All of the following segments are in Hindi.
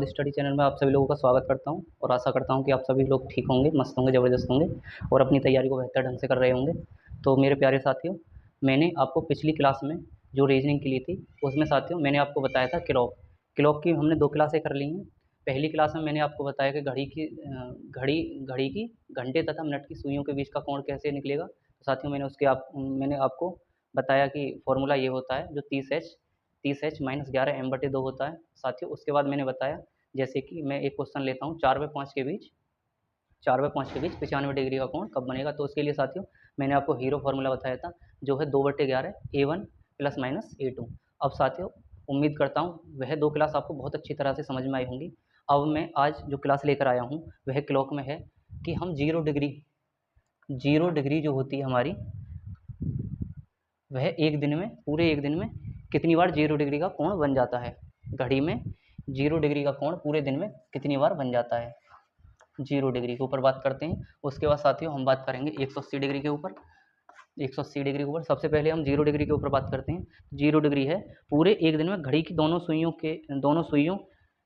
स्टडी चैनल में आप सभी लोगों का स्वागत करता हूं और आशा करता हूं कि आप सभी लोग ठीक होंगे, मस्त होंगे, ज़बरदस्त होंगे और अपनी तैयारी को बेहतर ढंग से कर रहे होंगे। तो मेरे प्यारे साथियों, मैंने आपको पिछली क्लास में जो रीजनिंग की ली थी, उसमें साथियों मैंने आपको बताया था क्लॉक की हमने 2 क्लासें कर ली हैं। पहली क्लास में मैंने आपको बताया कि घड़ी की घंटे तथा मिनट की सुइयों के बीच का कोण कैसे निकलेगा। तो साथियों मैंने आपको बताया कि फॉर्मूला ये होता है जो 30h माइनस 11m/2 होता है। साथियों उसके बाद मैंने बताया, जैसे कि मैं एक क्वेश्चन लेता हूँ, 4 व 5 के बीच 95 डिग्री का कोण कब बनेगा। तो उसके लिए साथियों मैंने आपको हीरो फार्मूला बताया था, जो है 2/11 A1 प्लस माइनस A2। अब साथियों उम्मीद करता हूँ वह 2 क्लास आपको बहुत अच्छी तरह से समझ में आई होंगी। अब मैं आज जो क्लास लेकर आया हूँ वह क्लॉक में है कि हम जीरो डिग्री जो होती है हमारी, वह पूरे एक दिन में कितनी बार 0 डिग्री का कोण बन जाता है। घड़ी में 0 डिग्री का कोण पूरे दिन में कितनी बार बन जाता है। 0 डिग्री के ऊपर बात करते हैं। उसके बाद साथियों हम बात करेंगे 180 डिग्री के ऊपर। 180 डिग्री के ऊपर सबसे पहले हम 0 डिग्री के ऊपर बात करते हैं। 0 डिग्री है पूरे एक दिन में घड़ी की दोनों सुइयों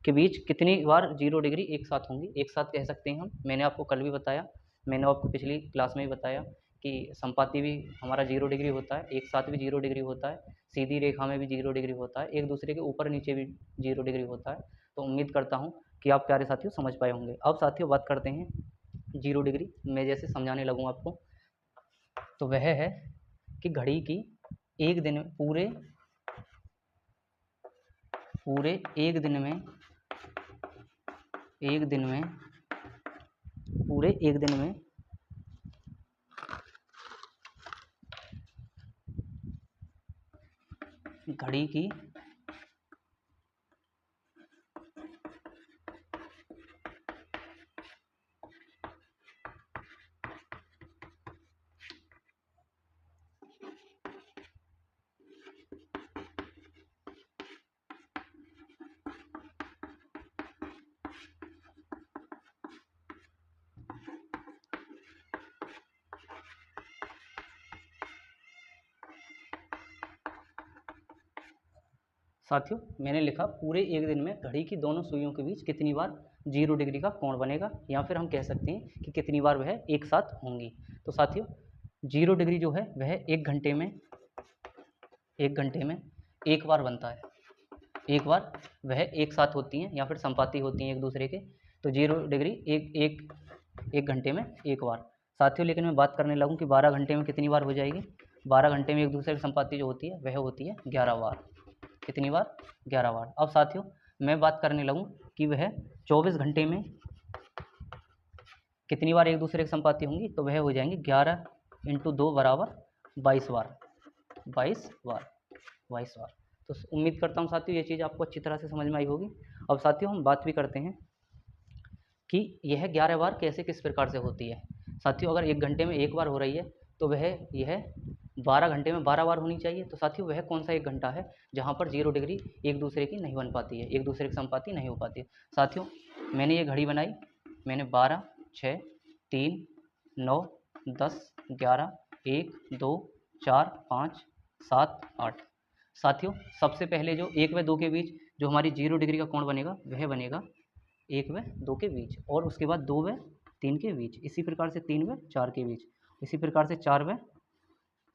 के बीच कितनी बार 0 डिग्री एक साथ होंगी। एक साथ कह सकते हैं हम, मैंने आपको कल भी बताया, मैंने आपको पिछली क्लास में भी बताया कि संपाती भी हमारा 0 डिग्री होता है, एक साथ भी 0 डिग्री होता है, सीधी रेखा में भी 0 डिग्री होता है, एक दूसरे के ऊपर नीचे भी 0 डिग्री होता है। तो उम्मीद करता हूँ कि आप प्यारे साथियों समझ पाए होंगे। अब साथियों बात करते हैं 0 डिग्री, मैं जैसे समझाने लगूँ आपको, तो वह है कि घड़ी की एक दिन पूरे एक दिन में पूरे एक दिन में घड़ी की साथियों मैंने लिखा पूरे एक दिन में घड़ी की दोनों सुइयों के बीच कितनी बार 0 डिग्री का कोण बनेगा, या फिर हम कह सकते हैं कि कितनी बार वह एक साथ होंगी। तो साथियों 0 डिग्री जो है वह एक घंटे में एक बार बनता है। एक बार वह एक साथ होती हैं या फिर संपाती होती हैं एक दूसरे के। तो 0 डिग्री एक घंटे में एक बार। साथियों लेकिन मैं बात करने लगूँ कि 12 घंटे में कितनी बार हो जाएगी। 12 घंटे में एक दूसरे की संपाती जो होती है वह होती है 11 बार। कितनी बार? 11 बार। अब साथियों मैं बात करने लगूँ कि वह 24 घंटे में कितनी बार एक दूसरे की संपाती होंगी। तो वह हो जाएंगी 11 × 2 बराबर 22 बार। 22 बार। तो उम्मीद करता हूँ साथियों ये चीज़ आपको अच्छी तरह से समझ में आई होगी। अब साथियों हम बात भी करते हैं कि यह 11 बार कैसे किस प्रकार से होती है। साथियों अगर एक घंटे में एक बार हो रही है तो यह 12 घंटे में 12 बार होनी चाहिए। तो साथियों वह कौन सा एक घंटा है जहाँ पर 0 डिग्री एक दूसरे की नहीं बन पाती है, एक दूसरे की संपाती नहीं हो पाती है। साथियों मैंने ये घड़ी बनाई, मैंने 12, 6, 3, 9, 10, 11, 1, 2, 4, 5, 7, 8। साथियों सबसे पहले जो 1 व 2 के बीच जो हमारी 0 डिग्री का कोण बनेगा वह बनेगा 1 व 2 के बीच, और उसके बाद 2 व 3 के बीच, इसी प्रकार से 3 व 4 के बीच, इसी प्रकार से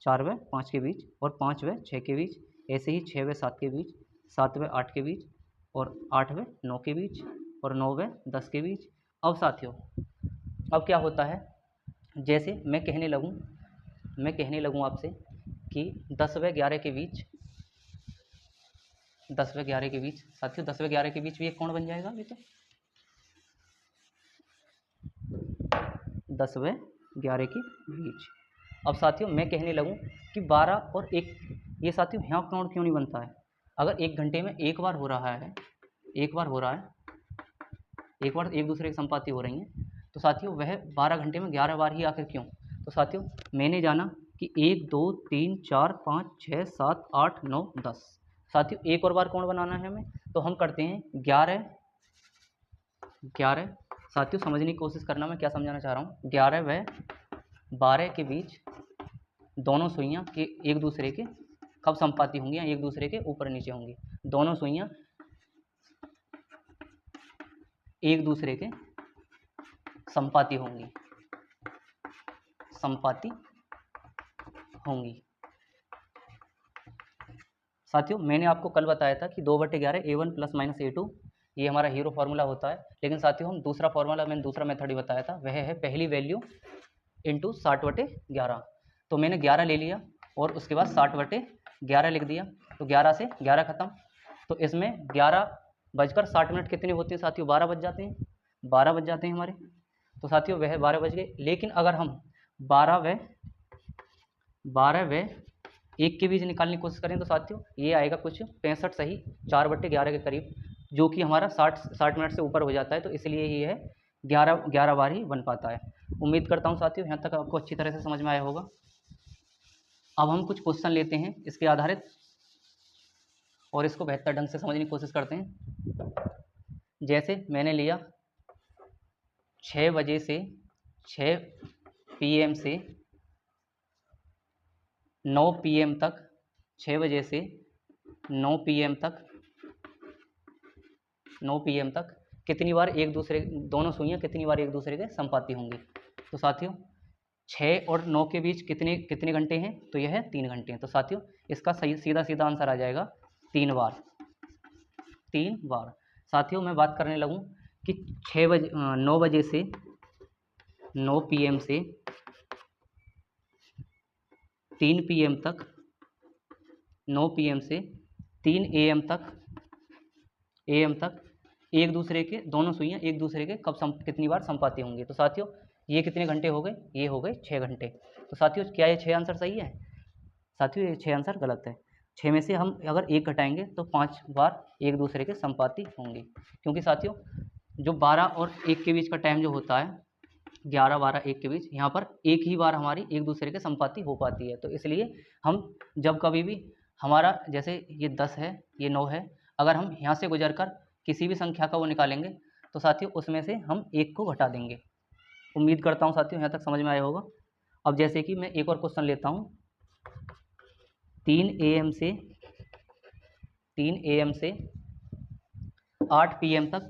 4 व 5 के बीच, और 5 व 6 के बीच, ऐसे ही 6 व 7 के बीच, 7 व 8 के बीच, और 8 व 9 के बीच, और 9 व 10 के बीच। अब साथियों अब क्या होता है, जैसे मैं कहने लगूँ आपसे कि 10 व 11 के बीच, 10 व 11 के बीच, साथियों 10 व 11 के बीच भी एक कोण बन जाएगा। ये तो 10 व 11 के बीच। अब साथियों मैं कहने लगूँ कि 12 और 1, ये साथियों यहाँ कोण क्यों नहीं बनता है। अगर एक घंटे में एक बार हो रहा है, एक बार एक दूसरे की संपाती हो रही हैं, तो साथियों वह 12 घंटे में 11 बार ही आखिर क्यों। तो साथियों मैंने जाना कि 1, 2, 3, 4, 5, 6, 7, 8, 9, 10। साथियों एक और बार कोण बनाना है हमें, तो हम करते हैं 11। साथियों समझने की कोशिश करना, मैं क्या समझाना चाह रहा हूँ। 11 व 12 के बीच दोनों सुइयाँ के एक दूसरे के कब संपाती होंगी या एक दूसरे के ऊपर नीचे होंगी। दोनों सुइयाँ एक दूसरे के संपाती होंगी, संपाती होंगी। साथियों मैंने आपको कल बताया था कि 2/11 A1 प्लस माइनस A2 ये हमारा हीरो फार्मूला होता है, लेकिन साथियों हम दूसरा फार्मूला, मैंने दूसरा मेथड ही बताया था, वह है पहली वैल्यू इंटू 60/11। तो मैंने 11 ले लिया और उसके बाद 60/11 लिख दिया, तो 11 से 11 खत्म। तो इसमें 11:60 कितने होते हैं साथियों? 12 बज जाते हैं, 12 बज जाते हैं हमारे। तो साथियों वह 12 बज गए, लेकिन अगर हम 12 व 1 के बीच निकालने की कोशिश करें तो साथियों ये आएगा कुछ 65 सही 4/11 के करीब, जो कि हमारा 60 मिनट से ऊपर हो जाता है। तो इसलिए ये है 11 बार ही बन पाता है। उम्मीद करता हूँ साथियों यहाँ तक आपको अच्छी तरह से समझ में आया होगा। अब हम कुछ क्वेश्चन लेते हैं इसके आधारित और इसको बेहतर ढंग से समझने की कोशिश करते हैं। जैसे मैंने लिया 6 बजे से 6 PM से 9 PM तक, 6 बजे से 9 PM तक, 9 PM तक कितनी बार एक दूसरे, दोनों सुइयां कितनी बार एक दूसरे के संपाती होंगी? तो साथियों 6 और 9 के बीच कितने घंटे हैं? तो यह है 3 घंटे हैं। तो साथियों इसका सही सीधा सीधा आंसर आ जाएगा 3 बार, 3 बार। साथियों मैं बात करने लगूं कि 9 बजे से 9 PM से 3 PM तक, 9 PM से 3 AM तक, एक दूसरे के, दोनों सुइयां एक दूसरे के कितनी बार संपाती होंगी? तो साथियों ये कितने घंटे हो गए? ये हो गए 6 घंटे। तो साथियों क्या ये 6 आंसर सही है? साथियों ये 6 आंसर गलत है। 6 में से हम अगर 1 घटाएंगे तो 5 बार एक दूसरे के संपाती होंगे, क्योंकि साथियों जो 12 और 1 के बीच का टाइम जो होता है, 11, 12, 1 के बीच, यहाँ पर एक ही बार हमारी एक दूसरे के संपाती हो पाती है। तो इसलिए हम जब कभी भी हमारा, जैसे ये 10 है, ये 9 है, अगर हम यहाँ से गुजर कर किसी भी संख्या का वो निकालेंगे तो साथियों उसमें से हम 1 को घटा देंगे। उम्मीद करता हूँ साथियों यहाँ तक समझ में आया होगा। अब जैसे कि मैं एक और क्वेश्चन लेता हूँ। 3 AM से 8 PM तक,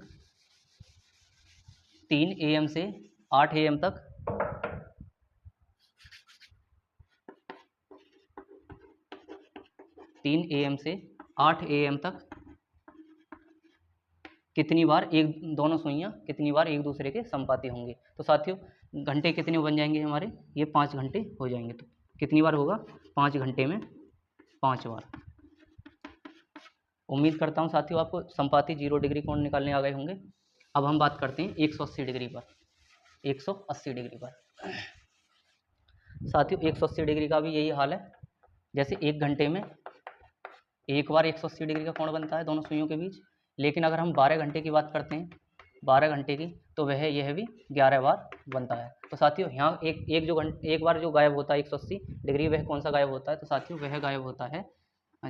3 AM से 8 AM तक से 8 AM तक कितनी बार दोनों सुइयां कितनी बार एक दूसरे के संपाती होंगे? तो साथियों घंटे कितने बन जाएंगे हमारे? ये 5 घंटे हो जाएंगे। तो कितनी बार होगा? 5 घंटे में 5 बार। उम्मीद करता हूँ साथियों आपको संपाती 0 डिग्री कोण निकालने आ गए होंगे। अब हम बात करते हैं 180 डिग्री पर। 180 डिग्री पर साथियों 180 डिग्री का भी यही हाल है। जैसे 1 घंटे में एक बार 180 डिग्री का कोण बनता है दोनों सुइयों के बीच, लेकिन अगर हम 12 घंटे की बात करते हैं, 12 घंटे की, तो यह भी 11 बार बनता है। तो साथियों यहाँ एक बार जो गायब होता है 180 डिग्री, वह कौन सा गायब होता है? तो साथियों वह गायब होता है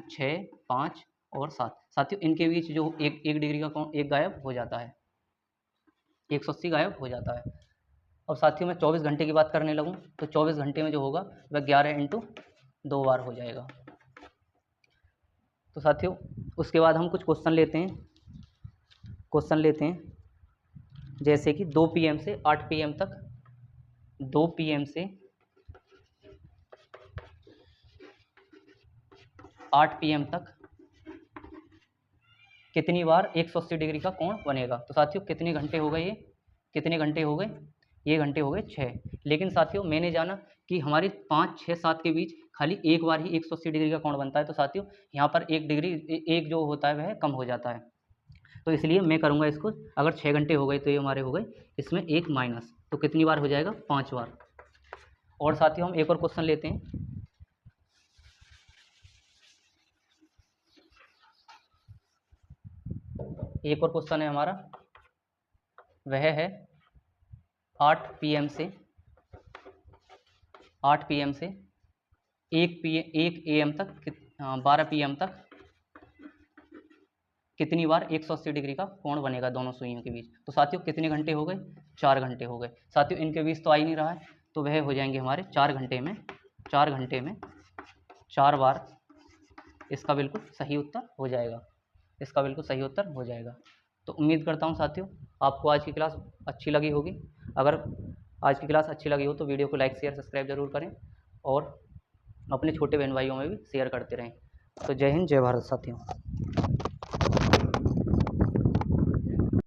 6, 5 और 7। साथियों इनके बीच जो एक डिग्री का कोण एक गायब हो जाता है, 180 गायब हो जाता है। अब साथियों मैं 24 घंटे की बात करने लगूँ तो 24 घंटे में जो होगा वह 11 × 2 बार हो जाएगा। तो साथियों उसके बाद हम कुछ क्वेश्चन लेते हैं जैसे कि 2 PM से 8 PM तक, 2 PM से 8 PM तक कितनी बार 180 डिग्री का कोण बनेगा? तो साथियों कितने घंटे हो गए? ये कितने घंटे हो गए? ये घंटे हो गए 6। लेकिन साथियों मैंने जाना कि हमारी 5, 6, 7 के बीच खाली एक बार ही 180 डिग्री का कोण बनता है। तो साथियों यहाँ पर 1 डिग्री एक जो होता है वह कम हो जाता है। तो इसलिए मैं करूँगा इसको, अगर 6 घंटे हो गए तो ये हमारे हो गए, इसमें 1 माइनस, तो कितनी बार हो जाएगा? 5 बार। और साथियों हम एक और क्वेश्चन लेते हैं। एक और क्वेश्चन है हमारा, वह है 8 PM से 1 AM तक, 12 PM तक कितनी बार 180 डिग्री का कोण बनेगा दोनों सुइयों के बीच? तो साथियों कितने घंटे हो गए? 4 घंटे हो गए। साथियों इनके बीच तो आ ही नहीं रहा है, तो वह हो जाएंगे हमारे 4 घंटे में 4 बार। इसका बिल्कुल सही उत्तर हो जाएगा, तो उम्मीद करता हूँ साथियों आपको आज की क्लास अच्छी लगी होगी। अगर आज की क्लास अच्छी लगी हो तो वीडियो को लाइक शेयर सब्सक्राइब ज़रूर करें और अपने छोटे बहन भाइयों में भी शेयर करते रहें। तो जय हिंद, जय भारत साथियों।